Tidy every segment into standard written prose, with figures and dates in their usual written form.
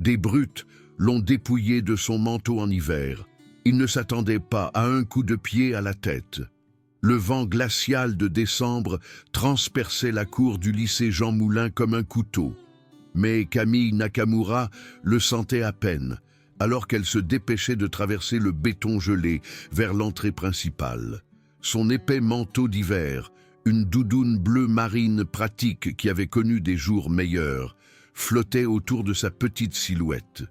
Des brutes l'ont dépouillé de son manteau en hiver. Il ne s'attendait pas à un coup de pied à la tête. Le vent glacial de décembre transperçait la cour du lycée Jean Moulin comme un couteau. Mais Camille Nakamura le sentait à peine, alors qu'elle se dépêchait de traverser le béton gelé vers l'entrée principale. Son épais manteau d'hiver, une doudoune bleue marine pratique qui avait connu des jours meilleurs, flottait autour de sa petite silhouette.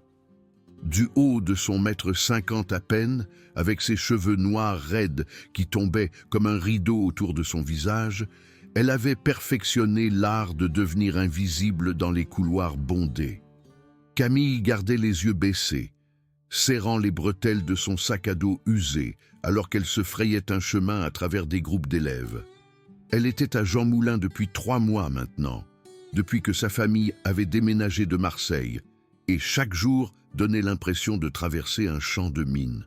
Du haut de son 1,50 m à peine, avec ses cheveux noirs raides qui tombaient comme un rideau autour de son visage, elle avait perfectionné l'art de devenir invisible dans les couloirs bondés. Camille gardait les yeux baissés, serrant les bretelles de son sac à dos usé, alors qu'elle se frayait un chemin à travers des groupes d'élèves. Elle était à Jean Moulin depuis 3 mois maintenant, depuis que sa famille avait déménagé de Marseille, et chaque jour donnait l'impression de traverser un champ de mines.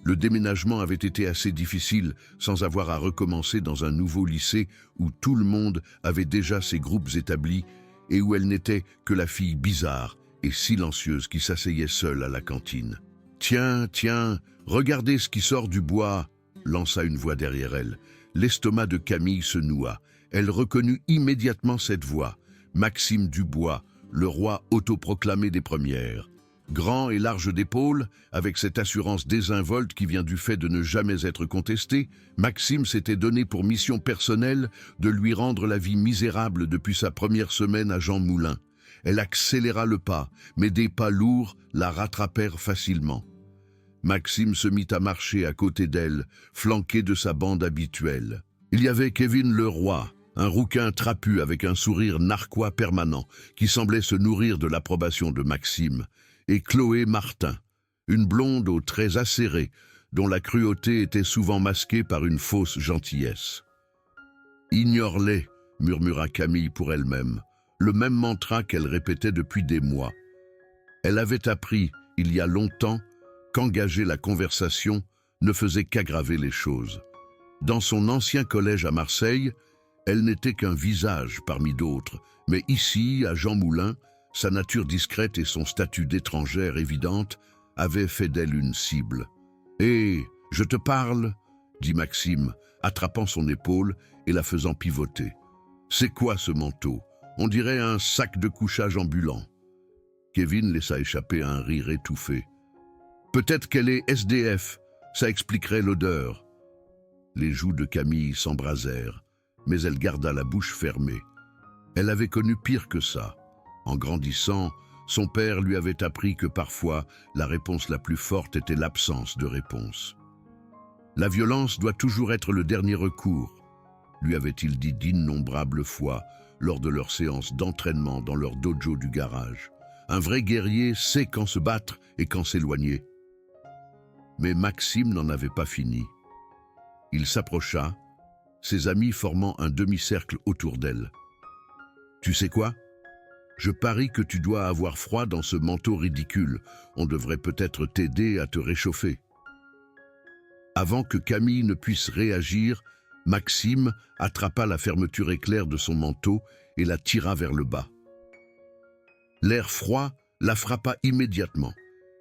Le déménagement avait été assez difficile sans avoir à recommencer dans un nouveau lycée où tout le monde avait déjà ses groupes établis et où elle n'était que la fille bizarre et silencieuse qui s'asseyait seule à la cantine. « Tiens, tiens, regardez ce qui sort du bois !» lança une voix derrière elle. L'estomac de Camille se noua. Elle reconnut immédiatement cette voix. Maxime Dubois, le roi autoproclamé des premières. Grand et large d'épaules, avec cette assurance désinvolte qui vient du fait de ne jamais être contesté, Maxime s'était donné pour mission personnelle de lui rendre la vie misérable depuis sa première semaine à Jean Moulin. Elle accéléra le pas, mais des pas lourds la rattrapèrent facilement. Maxime se mit à marcher à côté d'elle, flanqué de sa bande habituelle. Il y avait Kevin Leroy, un rouquin trapu avec un sourire narquois permanent, qui semblait se nourrir de l'approbation de Maxime, et Chloé Martin, une blonde aux traits acérés, dont la cruauté était souvent masquée par une fausse gentillesse. « Ignore-les », murmura Camille pour elle-même, le même mantra qu'elle répétait depuis des mois. Elle avait appris, il y a longtemps, qu'engager la conversation ne faisait qu'aggraver les choses. Dans son ancien collège à Marseille, elle n'était qu'un visage parmi d'autres, mais ici, à Jean Moulin, sa nature discrète et son statut d'étrangère évidente avaient fait d'elle une cible. « Hé, je te parle !» dit Maxime, attrapant son épaule et la faisant pivoter. « C'est quoi ce manteau? On dirait un sac de couchage ambulant. » Kevin laissa échapper un rire étouffé. « Peut-être qu'elle est SDF, ça expliquerait l'odeur. » Les joues de Camille s'embrasèrent, mais elle garda la bouche fermée. Elle avait connu pire que ça. En grandissant, son père lui avait appris que parfois, la réponse la plus forte était l'absence de réponse. La violence doit toujours être le dernier recours, lui avait-il dit d'innombrables fois lors de leurs séances d'entraînement dans leur dojo du garage. Un vrai guerrier sait quand se battre et quand s'éloigner. Mais Maxime n'en avait pas fini. Il s'approcha, ses amis formant un demi-cercle autour d'elle. « Tu sais quoi ? Je parie que tu dois avoir froid dans ce manteau ridicule. On devrait peut-être t'aider à te réchauffer. » Avant que Camille ne puisse réagir, Maxime attrapa la fermeture éclair de son manteau et la tira vers le bas. L'air froid la frappa immédiatement,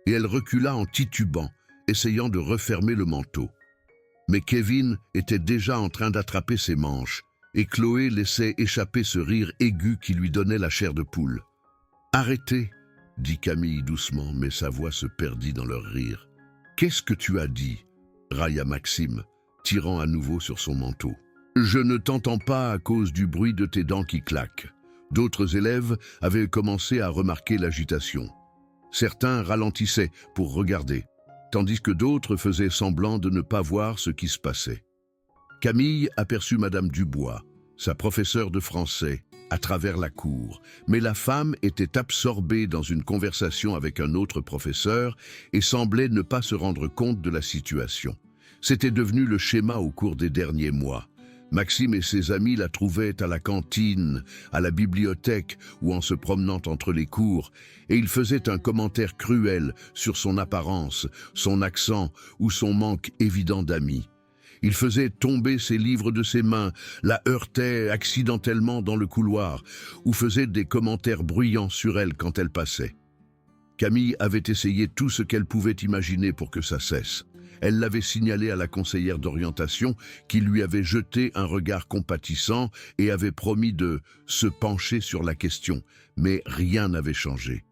et elle recula en titubant, essayant de refermer le manteau. Mais Kevin était déjà en train d'attraper ses manches, et Chloé laissait échapper ce rire aigu qui lui donnait la chair de poule. « Arrêtez !» dit Camille doucement, mais sa voix se perdit dans leur rire. « Qu'est-ce que tu as dit ?» railla Maxime, tirant à nouveau sur son manteau. « Je ne t'entends pas à cause du bruit de tes dents qui claquent. » D'autres élèves avaient commencé à remarquer l'agitation. Certains ralentissaient pour regarder, tandis que d'autres faisaient semblant de ne pas voir ce qui se passait. Camille aperçut Madame Dubois, sa professeure de français, à travers la cour, mais la femme était absorbée dans une conversation avec un autre professeur et semblait ne pas se rendre compte de la situation. C'était devenu le schéma au cours des derniers mois. Maxime et ses amis la trouvaient à la cantine, à la bibliothèque ou en se promenant entre les cours, et ils faisaient un commentaire cruel sur son apparence, son accent ou son manque évident d'amis. Il faisait tomber ses livres de ses mains, la heurtait accidentellement dans le couloir, ou faisait des commentaires bruyants sur elle quand elle passait. Camille avait essayé tout ce qu'elle pouvait imaginer pour que ça cesse. Elle l'avait signalé à la conseillère d'orientation qui lui avait jeté un regard compatissant et avait promis de se pencher sur la question, mais rien n'avait changé.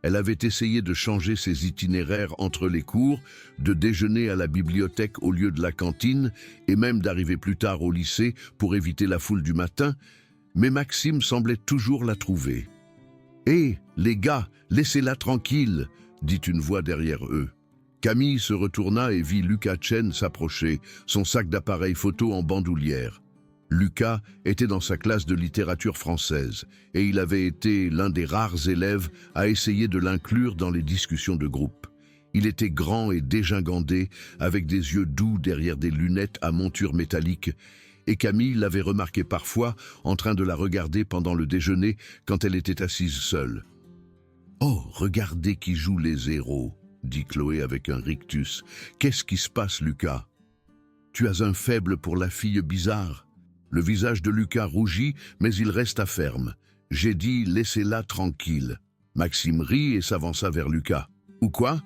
Elle avait essayé de changer ses itinéraires entre les cours, de déjeuner à la bibliothèque au lieu de la cantine et même d'arriver plus tard au lycée pour éviter la foule du matin, mais Maxime semblait toujours la trouver. « Hé, les gars, laissez-la tranquille !» dit une voix derrière eux. Camille se retourna et vit Lucas Chen s'approcher, son sac d'appareil photo en bandoulière. Lucas était dans sa classe de littérature française et il avait été l'un des rares élèves à essayer de l'inclure dans les discussions de groupe. Il était grand et dégingandé, avec des yeux doux derrière des lunettes à monture métallique, et Camille l'avait remarqué parfois en train de la regarder pendant le déjeuner quand elle était assise seule. « Oh, regardez qui joue les héros !» dit Chloé avec un rictus. « Qu'est-ce qui se passe, Lucas? Tu as un faible pour la fille bizarre ?» Le visage de Lucas rougit, mais il resta ferme. J'ai dit « laissez-la tranquille ». Maxime rit et s'avança vers Lucas. « Ou quoi?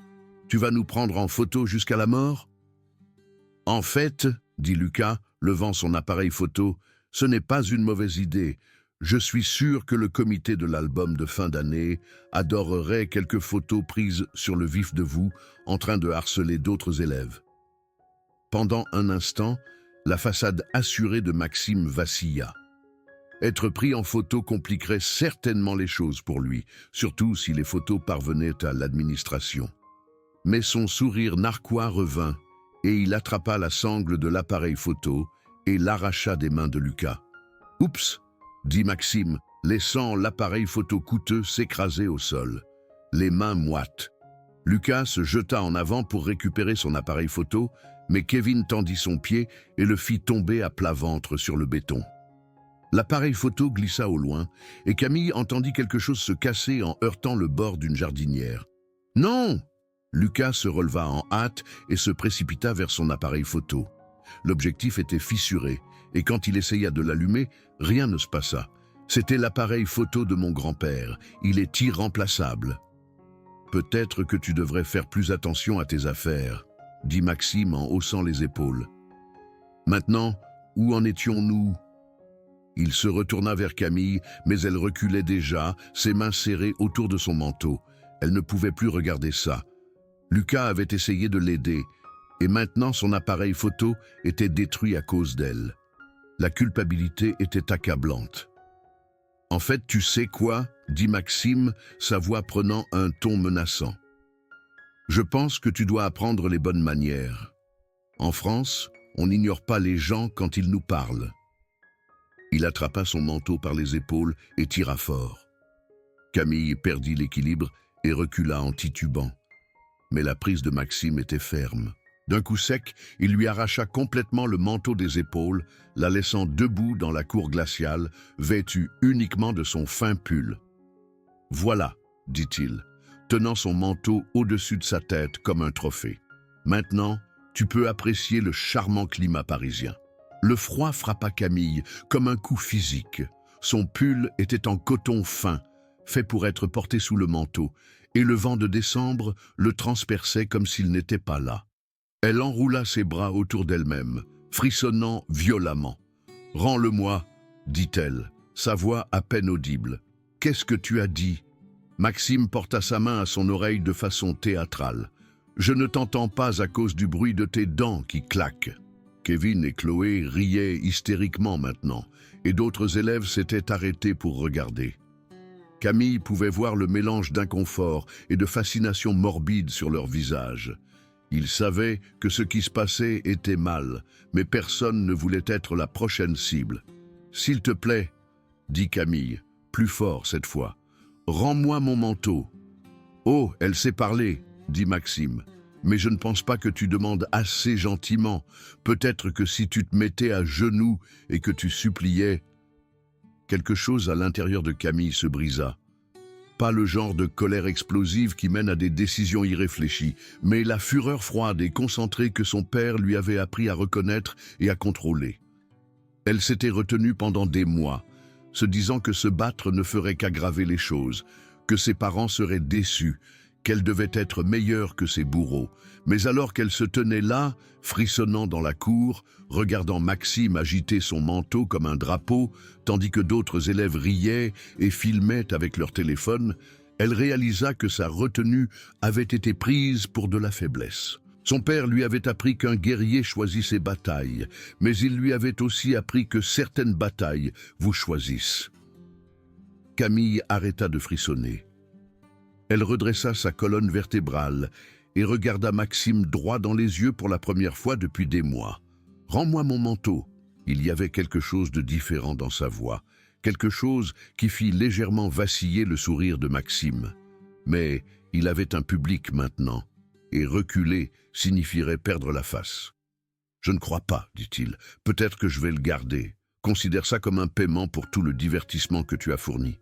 Tu vas nous prendre en photo jusqu'à la mort ?»« En fait, » dit Lucas, levant son appareil photo, « ce n'est pas une mauvaise idée. Je suis sûr que le comité de l'album de fin d'année adorerait quelques photos prises sur le vif de vous en train de harceler d'autres élèves. » Pendant un instant, la façade assurée de Maxime vacilla. Être pris en photo compliquerait certainement les choses pour lui, surtout si les photos parvenaient à l'administration. Mais son sourire narquois revint, et il attrapa la sangle de l'appareil photo et l'arracha des mains de Lucas. « Oups !» dit Maxime, laissant l'appareil photo coûteux s'écraser au sol, les mains moites. Lucas se jeta en avant pour récupérer son appareil photo, mais Kevin tendit son pied et le fit tomber à plat ventre sur le béton. L'appareil photo glissa au loin, et Camille entendit quelque chose se casser en heurtant le bord d'une jardinière. « Non !» Lucas se releva en hâte et se précipita vers son appareil photo. L'objectif était fissuré, et quand il essaya de l'allumer, rien ne se passa. C'était l'appareil photo de mon grand-père. Il est irremplaçable. « Peut-être que tu devrais faire plus attention à tes affaires, » dit Maxime en haussant les épaules. « Maintenant, où en étions-nous » Il se retourna vers Camille, mais elle reculait déjà, ses mains serrées autour de son manteau. Elle ne pouvait plus regarder ça. Lucas avait essayé de l'aider, et maintenant son appareil photo était détruit à cause d'elle. La culpabilité était accablante. « En fait, tu sais quoi ?» dit Maxime, sa voix prenant un ton menaçant. « Je pense que tu dois apprendre les bonnes manières. En France, on n'ignore pas les gens quand ils nous parlent. » Il attrapa son manteau par les épaules et tira fort. Camille perdit l'équilibre et recula en titubant. Mais la prise de Maxime était ferme. D'un coup sec, il lui arracha complètement le manteau des épaules, la laissant debout dans la cour glaciale, vêtue uniquement de son fin pull. « Voilà, » dit-il, tenant son manteau au-dessus de sa tête comme un trophée. « Maintenant, tu peux apprécier le charmant climat parisien. » Le froid frappa Camille comme un coup physique. Son pull était en coton fin, fait pour être porté sous le manteau, et le vent de décembre le transperçait comme s'il n'était pas là. Elle enroula ses bras autour d'elle-même, frissonnant violemment. « Rends-le-moi » dit-elle, sa voix à peine audible. « Qu'est-ce que tu as dit ?» Maxime porta sa main à son oreille de façon théâtrale. « Je ne t'entends pas à cause du bruit de tes dents qui claquent. » Kevin et Chloé riaient hystériquement maintenant, et d'autres élèves s'étaient arrêtés pour regarder. Camille pouvait voir le mélange d'inconfort et de fascination morbide sur leur visage. Il savait que ce qui se passait était mal, mais personne ne voulait être la prochaine cible. « S'il te plaît, » dit Camille, plus fort cette fois, « rends-moi mon manteau. »« Oh, elle sait parler, » dit Maxime. « Mais je ne pense pas que tu demandes assez gentiment. Peut-être que si tu te mettais à genoux et que tu suppliais... » Quelque chose à l'intérieur de Camille se brisa. Pas le genre de colère explosive qui mène à des décisions irréfléchies, mais la fureur froide et concentrée que son père lui avait appris à reconnaître et à contrôler. Elle s'était retenue pendant des mois, se disant que se battre ne ferait qu'aggraver les choses, que ses parents seraient déçus, qu'elle devait être meilleure que ses bourreaux. Mais alors qu'elle se tenait là, frissonnant dans la cour, regardant Maxime agiter son manteau comme un drapeau, tandis que d'autres élèves riaient et filmaient avec leur téléphone, elle réalisa que sa retenue avait été prise pour de la faiblesse. Son père lui avait appris qu'un guerrier choisit ses batailles, mais il lui avait aussi appris que certaines batailles vous choisissent. Camille arrêta de frissonner. Elle redressa sa colonne vertébrale et regarda Maxime droit dans les yeux pour la première fois depuis des mois. « Rends-moi mon manteau !» Il y avait quelque chose de différent dans sa voix, quelque chose qui fit légèrement vaciller le sourire de Maxime. Mais il avait un public maintenant, et reculer signifierait perdre la face. « Je ne crois pas, dit-il. Peut-être que je vais le garder. Considère ça comme un paiement pour tout le divertissement que tu as fourni. »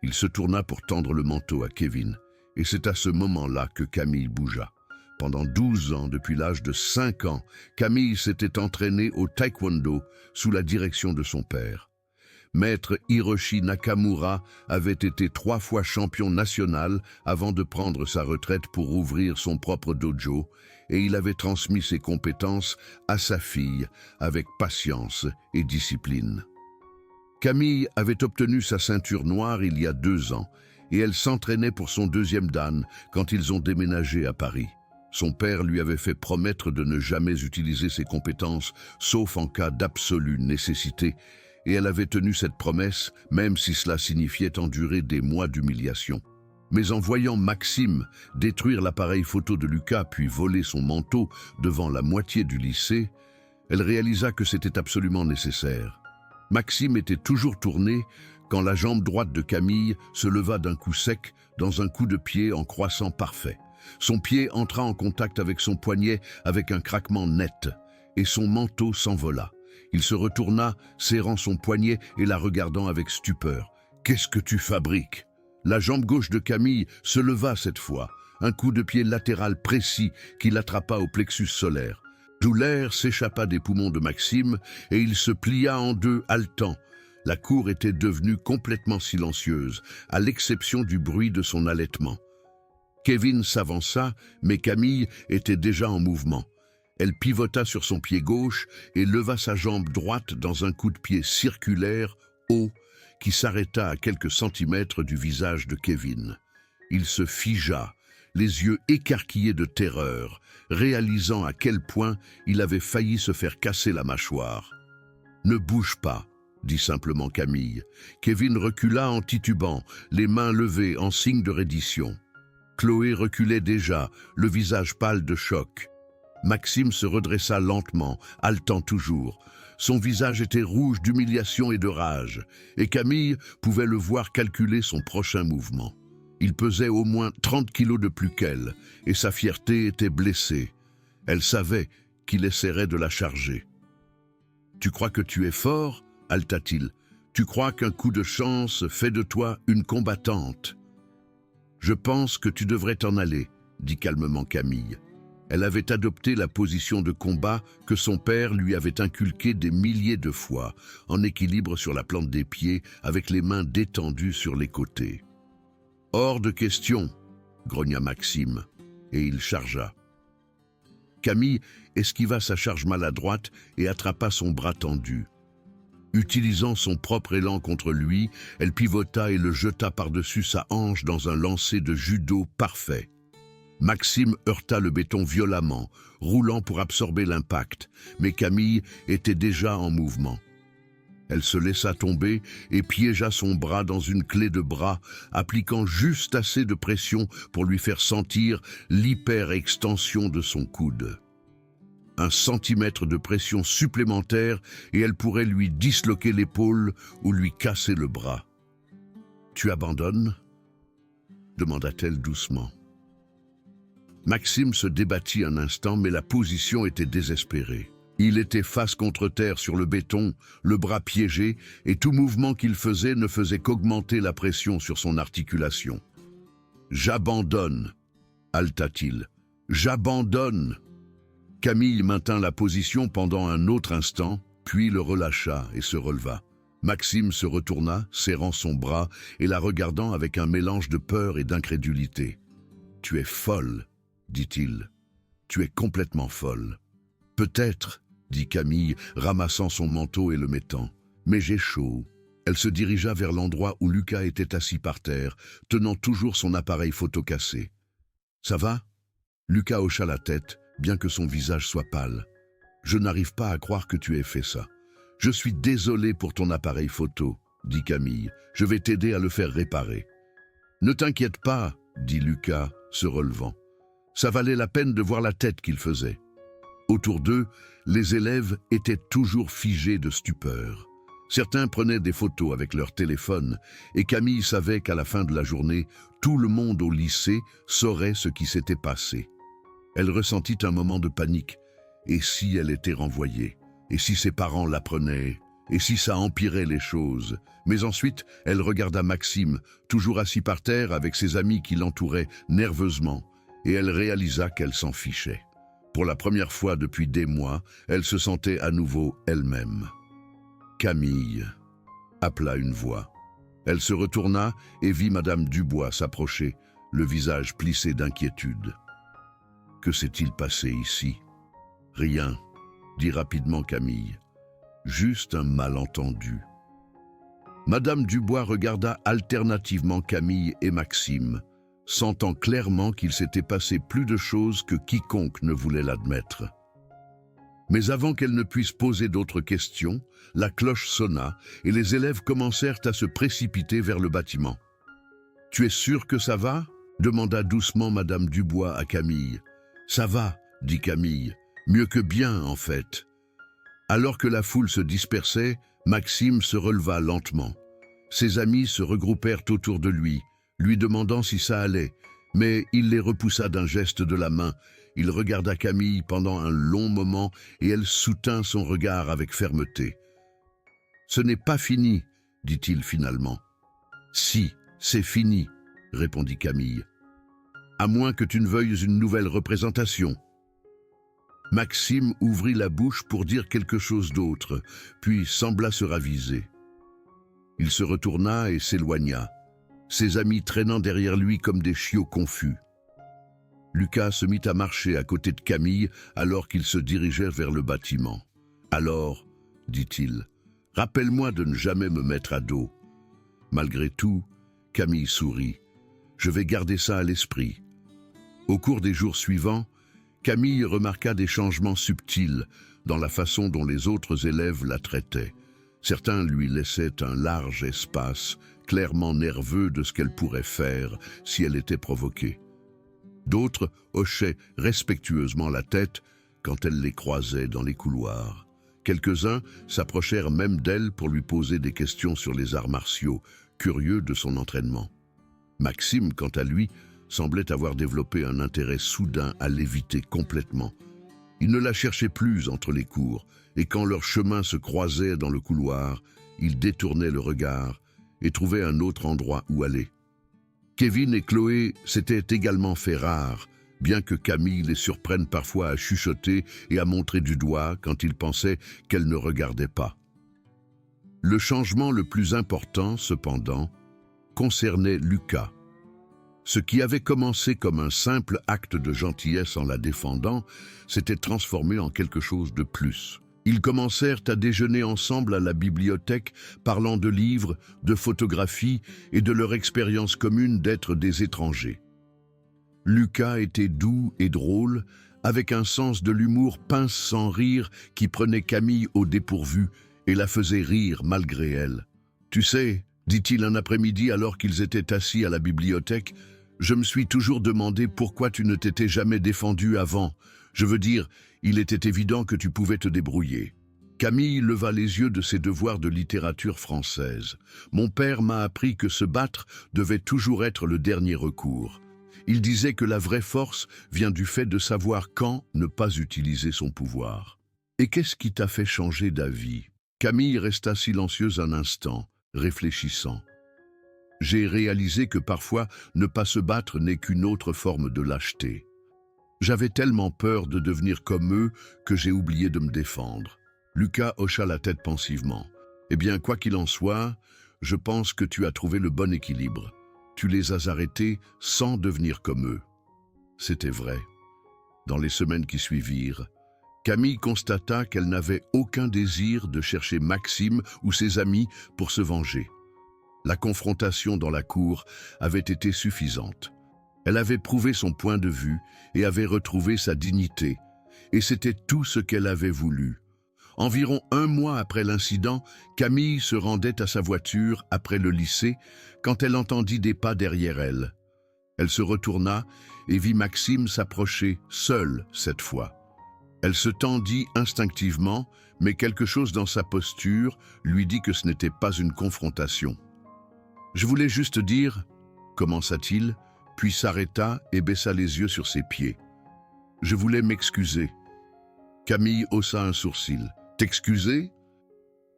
Il se tourna pour tendre le manteau à Kevin, et c'est à ce moment-là que Camille bougea. Pendant 12 ans, depuis l'âge de 5 ans, Camille s'était entraînée au taekwondo sous la direction de son père. Maître Hiroshi Nakamura avait été 3 fois champion national avant de prendre sa retraite pour ouvrir son propre dojo, et il avait transmis ses compétences à sa fille avec patience et discipline. Camille avait obtenu sa ceinture noire il y a 2 ans, et elle s'entraînait pour son 2e dan quand ils ont déménagé à Paris. Son père lui avait fait promettre de ne jamais utiliser ses compétences, sauf en cas d'absolue nécessité, et elle avait tenu cette promesse, même si cela signifiait endurer des mois d'humiliation. Mais en voyant Maxime détruire l'appareil photo de Lucas puis voler son manteau devant la moitié du lycée, elle réalisa que c'était absolument nécessaire. Maxime était toujours tourné quand la jambe droite de Camille se leva d'un coup sec dans un coup de pied en croissant parfait. Son pied entra en contact avec son poignet avec un craquement net, et son manteau s'envola. Il se retourna, serrant son poignet et la regardant avec stupeur. « Qu'est-ce que tu fabriques ?» La jambe gauche de Camille se leva cette fois, un coup de pied latéral précis qui l'attrapa au plexus solaire. D'où l'air s'échappa des poumons de Maxime et il se plia en deux, haletant. La cour était devenue complètement silencieuse, à l'exception du bruit de son halètement. Kevin s'avança, mais Camille était déjà en mouvement. Elle pivota sur son pied gauche et leva sa jambe droite dans un coup de pied circulaire, haut, qui s'arrêta à quelques centimètres du visage de Kevin. Il se figea, les yeux écarquillés de terreur, réalisant à quel point il avait failli se faire casser la mâchoire. « Ne bouge pas », dit simplement Camille. Kevin recula en titubant, les mains levées en signe de reddition. Chloé reculait déjà, le visage pâle de choc. Maxime se redressa lentement, haletant toujours. Son visage était rouge d'humiliation et de rage, et Camille pouvait le voir calculer son prochain mouvement. Il pesait au moins 30 kilos de plus qu'elle, et sa fierté était blessée. Elle savait qu'il essaierait de la charger. « Tu crois que tu es fort ?» haleta-t-il. « Tu crois qu'un coup de chance fait de toi une combattante ?»« Je pense que tu devrais t'en aller, » dit calmement Camille. Elle avait adopté la position de combat que son père lui avait inculquée des milliers de fois, en équilibre sur la plante des pieds, avec les mains détendues sur les côtés. « Hors de question !» grogna Maxime, et il chargea. Camille esquiva sa charge maladroite et attrapa son bras tendu. Utilisant son propre élan contre lui, elle pivota et le jeta par-dessus sa hanche dans un lancer de judo parfait. Maxime heurta le béton violemment, roulant pour absorber l'impact, mais Camille était déjà en mouvement. Elle se laissa tomber et piégea son bras dans une clé de bras, appliquant juste assez de pression pour lui faire sentir l'hyper-extension de son coude. 1 centimètre de pression supplémentaire et elle pourrait lui disloquer l'épaule ou lui casser le bras. « Tu abandonnes ?» demanda-t-elle doucement. Maxime se débattit un instant, mais la position était désespérée. Il était face contre terre sur le béton, le bras piégé, et tout mouvement qu'il faisait ne faisait qu'augmenter la pression sur son articulation. « J'abandonne !» haleta-t-il. « J'abandonne !» Camille maintint la position pendant un autre instant, puis le relâcha et se releva. Maxime se retourna, serrant son bras et la regardant avec un mélange de peur et d'incrédulité. Tu es folle, dit-il. Tu es complètement folle. Peut-être, dit Camille, ramassant son manteau et le mettant. Mais j'ai chaud. Elle se dirigea vers l'endroit où Lucas était assis par terre, tenant toujours son appareil photo cassé. Ça va? Lucas hocha la tête, bien que son visage soit pâle. Je n'arrive pas à croire que tu aies fait ça. Je suis désolé pour ton appareil photo, dit Camille. Je vais t'aider à le faire réparer. Ne t'inquiète pas, dit Lucas, se relevant. Ça valait la peine de voir la tête qu'il faisait. Autour d'eux, les élèves étaient toujours figés de stupeur. Certains prenaient des photos avec leur téléphone et Camille savait qu'à la fin de la journée, tout le monde au lycée saurait ce qui s'était passé. Elle ressentit un moment de panique. Et si elle était renvoyée? Et si ses parents l'apprenaient? Et si ça empirait les choses? Mais ensuite, elle regarda Maxime, toujours assis par terre avec ses amis qui l'entouraient nerveusement, et elle réalisa qu'elle s'en fichait. Pour la première fois depuis des mois, elle se sentait à nouveau elle-même. Camille, appela une voix. Elle se retourna et vit Madame Dubois s'approcher, le visage plissé d'inquiétude. Que s'est-il passé ici? Rien, dit rapidement Camille. Juste un malentendu. Madame Dubois regarda alternativement Camille et Maxime, sentant clairement qu'il s'était passé plus de choses que quiconque ne voulait l'admettre. Mais avant qu'elle ne puisse poser d'autres questions, la cloche sonna et les élèves commencèrent à se précipiter vers le bâtiment. « Tu es sûr que ça va ?» demanda doucement Madame Dubois à Camille. « Ça va, » dit Camille. « Mieux que bien, en fait. » Alors que la foule se dispersait, Maxime se releva lentement. Ses amis se regroupèrent autour de lui, lui demandant si ça allait, mais il les repoussa d'un geste de la main. Il regarda Camille pendant un long moment et elle soutint son regard avec fermeté. « Ce n'est pas fini, dit-il finalement. « Si, c'est fini, répondit Camille. « À moins que tu ne veuilles une nouvelle représentation. » Maxime ouvrit la bouche pour dire quelque chose d'autre, puis sembla se raviser. Il se retourna et s'éloigna, ses amis traînant derrière lui comme des chiots confus. Lucas se mit à marcher à côté de Camille alors qu'ils se dirigeaient vers le bâtiment. « Alors, dit-il, rappelle-moi de ne jamais me mettre à dos. » Malgré tout, Camille sourit. « Je vais garder ça à l'esprit. » Au cours des jours suivants, Camille remarqua des changements subtils dans la façon dont les autres élèves la traitaient. Certains lui laissaient un large espace, clairement nerveux de ce qu'elle pourrait faire si elle était provoquée. D'autres hochaient respectueusement la tête quand elle les croisait dans les couloirs. Quelques-uns s'approchèrent même d'elle pour lui poser des questions sur les arts martiaux, curieux de son entraînement. Maxime, quant à lui, semblait avoir développé un intérêt soudain à l'éviter complètement. Il ne la cherchait plus entre les cours, et quand leurs chemins se croisaient dans le couloir, il détournait le regard et trouvait un autre endroit où aller. Kevin et Chloé s'étaient également fait rares, bien que Camille les surprenne parfois à chuchoter et à montrer du doigt quand ils pensaient qu'elle ne regardait pas. Le changement le plus important, cependant, concernait Lucas. Ce qui avait commencé comme un simple acte de gentillesse en la défendant s'était transformé en quelque chose de plus. Ils commencèrent à déjeuner ensemble à la bibliothèque, parlant de livres, de photographies et de leur expérience commune d'être des étrangers. Lucas était doux et drôle, avec un sens de l'humour pince sans rire qui prenait Camille au dépourvu et la faisait rire malgré elle. « Tu sais, dit-il un après-midi alors qu'ils étaient assis à la bibliothèque, « je me suis toujours demandé pourquoi tu ne t'étais jamais défendu avant. Je veux dire, il était évident que tu pouvais te débrouiller. » Camille leva les yeux de ses devoirs de littérature française. « Mon père m'a appris que se battre devait toujours être le dernier recours. Il disait que la vraie force vient du fait de savoir quand ne pas utiliser son pouvoir. Et qu'est-ce qui t'a fait changer d'avis ?» Camille resta silencieuse un instant, réfléchissant. « J'ai réalisé que parfois, ne pas se battre n'est qu'une autre forme de lâcheté. J'avais tellement peur de devenir comme eux que j'ai oublié de me défendre. » Lucas hocha la tête pensivement. « Eh bien, quoi qu'il en soit, je pense que tu as trouvé le bon équilibre. Tu les as arrêtés sans devenir comme eux. C'était vrai. Dans les semaines qui suivirent, Camille constata qu'elle n'avait aucun désir de chercher Maxime ou ses amis pour se venger. La confrontation dans la cour avait été suffisante. Elle avait prouvé son point de vue et avait retrouvé sa dignité, et c'était tout ce qu'elle avait voulu. Environ 1 mois après l'incident, Camille se rendait à sa voiture après le lycée quand elle entendit des pas derrière elle. Elle se retourna et vit Maxime s'approcher, seul cette fois. Elle se tendit instinctivement, mais quelque chose dans sa posture lui dit que ce n'était pas une confrontation. « Je voulais juste dire, » commença-t-il, puis s'arrêta et baissa les yeux sur ses pieds. « Je voulais m'excuser. » Camille haussa un sourcil. « T'excuser ?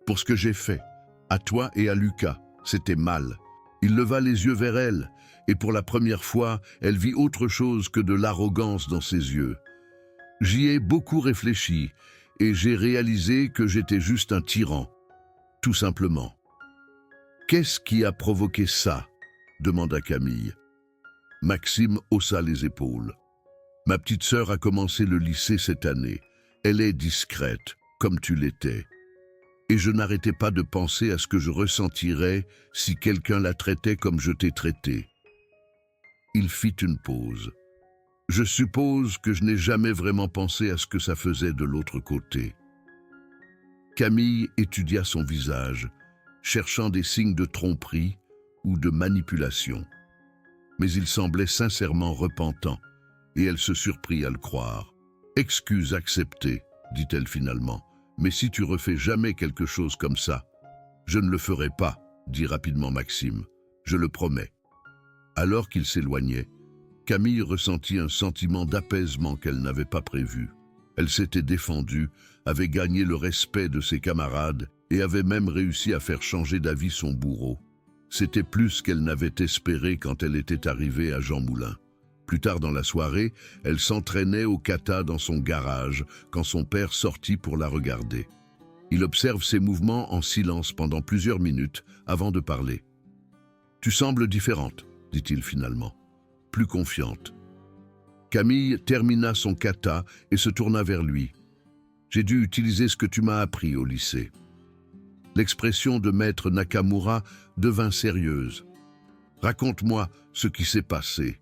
Pour ce que j'ai fait, à toi et à Lucas, c'était mal. » Il leva les yeux vers elle, et pour la première fois, elle vit autre chose que de l'arrogance dans ses yeux. « J'y ai beaucoup réfléchi, et j'ai réalisé que j'étais juste un tyran. Tout simplement. »« Qu'est-ce qui a provoqué ça ?» demanda Camille. Maxime haussa les épaules. « Ma petite sœur a commencé le lycée cette année. Elle est discrète, comme tu l'étais. Et je n'arrêtais pas de penser à ce que je ressentirais si quelqu'un la traitait comme je t'ai traité. » Il fit une pause. « Je suppose que je n'ai jamais vraiment pensé à ce que ça faisait de l'autre côté. » Camille étudia son visage, cherchant des signes de tromperie ou de manipulation. Mais il semblait sincèrement repentant, et elle se surprit à le croire. « Excuse acceptée, dit-elle finalement, mais si tu refais jamais quelque chose comme ça, je ne le ferai pas, dit rapidement Maxime, je le promets. » Alors qu'il s'éloignait, Camille ressentit un sentiment d'apaisement qu'elle n'avait pas prévu. Elle s'était défendue, avait gagné le respect de ses camarades et avait même réussi à faire changer d'avis son bourreau. C'était plus qu'elle n'avait espéré quand elle était arrivée à Jean Moulin. Plus tard dans la soirée, elle s'entraînait au kata dans son garage quand son père sortit pour la regarder. Il observe ses mouvements en silence pendant plusieurs minutes avant de parler. « Tu sembles différente, » dit-il finalement, plus confiante. Camille termina son kata et se tourna vers lui. « J'ai dû utiliser ce que tu m'as appris au lycée. » L'expression de maître Nakamura devint sérieuse. « Raconte-moi ce qui s'est passé. »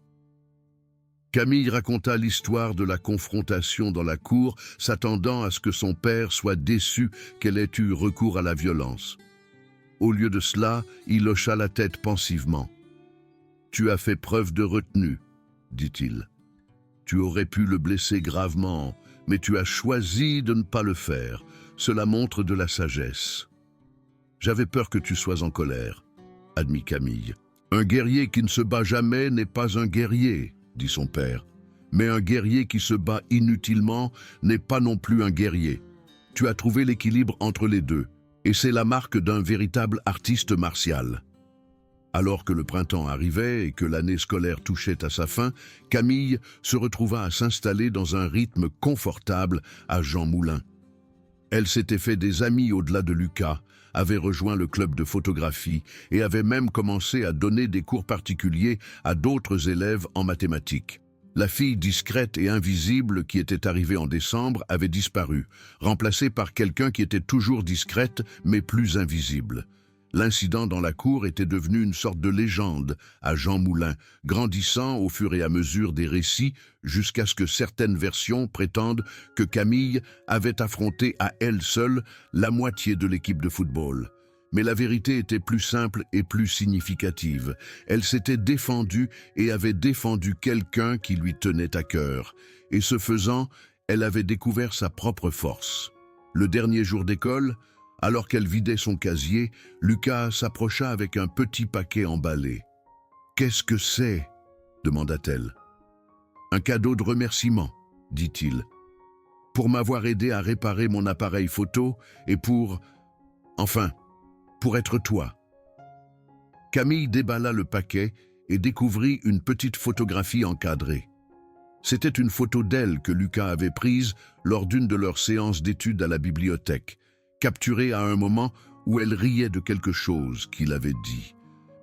Camille raconta l'histoire de la confrontation dans la cour, s'attendant à ce que son père soit déçu qu'elle ait eu recours à la violence. Au lieu de cela, il hocha la tête pensivement. « Tu as fait preuve de retenue, » dit-il. « Tu aurais pu le blesser gravement, mais tu as choisi de ne pas le faire. Cela montre de la sagesse. »« J'avais peur que tu sois en colère, » admit Camille. « Un guerrier qui ne se bat jamais n'est pas un guerrier, » dit son père. « Mais un guerrier qui se bat inutilement n'est pas non plus un guerrier. Tu as trouvé l'équilibre entre les deux, et c'est la marque d'un véritable artiste martial. » Alors que le printemps arrivait et que l'année scolaire touchait à sa fin, Camille se retrouva à s'installer dans un rythme confortable à Jean Moulin. Elle s'était fait des amis au-delà de Lucas, avait rejoint le club de photographie et avait même commencé à donner des cours particuliers à d'autres élèves en mathématiques. La fille discrète et invisible qui était arrivée en décembre avait disparu, remplacée par quelqu'un qui était toujours discrète mais plus invisible. L'incident dans la cour était devenu une sorte de légende à Jean Moulin, grandissant au fur et à mesure des récits jusqu'à ce que certaines versions prétendent que Camille avait affronté à elle seule la moitié de l'équipe de football. Mais la vérité était plus simple et plus significative. Elle s'était défendue et avait défendu quelqu'un qui lui tenait à cœur. Et ce faisant, elle avait découvert sa propre force. Le dernier jour d'école, alors qu'elle vidait son casier, Lucas s'approcha avec un petit paquet emballé. « Qu'est-ce que c'est ?» demanda-t-elle. « Un cadeau de remerciement, » dit-il. « Pour m'avoir aidé à réparer mon appareil photo et pour... enfin, pour être toi. » Camille déballa le paquet et découvrit une petite photographie encadrée. C'était une photo d'elle que Lucas avait prise lors d'une de leurs séances d'études à la bibliothèque, capturée à un moment où elle riait de quelque chose qu'il avait dit.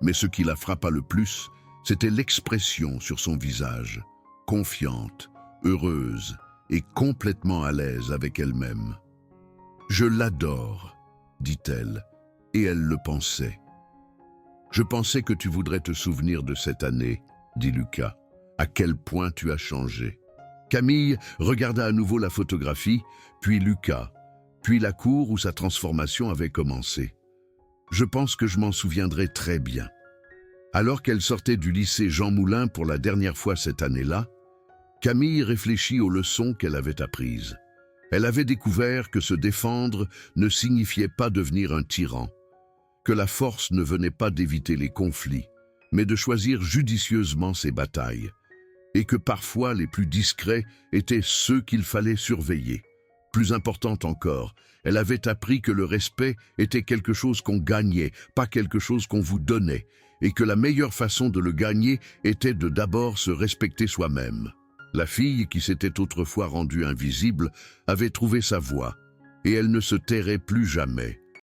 Mais ce qui la frappa le plus, c'était l'expression sur son visage. confiante, heureuse et complètement à l'aise avec elle-même. « Je l'adore », dit-elle, et elle le pensait. « Je pensais que tu voudrais te souvenir de cette année, » dit Lucas. « À quel point tu as changé. » Camille regarda à nouveau la photographie, puis Lucas, puis la cour où sa transformation avait commencé. « Je pense que je m'en souviendrai très bien. » Alors qu'elle sortait du lycée Jean Moulin pour la dernière fois cette année-là, Camille réfléchit aux leçons qu'elle avait apprises. Elle avait découvert que se défendre ne signifiait pas devenir un tyran, que la force ne venait pas d'éviter les conflits, mais de choisir judicieusement ses batailles, et que parfois les plus discrets étaient ceux qu'il fallait surveiller. Plus importante encore, elle avait appris que le respect était quelque chose qu'on gagnait, pas quelque chose qu'on vous donnait, et que la meilleure façon de le gagner était de d'abord se respecter soi-même. La fille, qui s'était autrefois rendue invisible, avait trouvé sa voie, et elle ne se tairait plus jamais.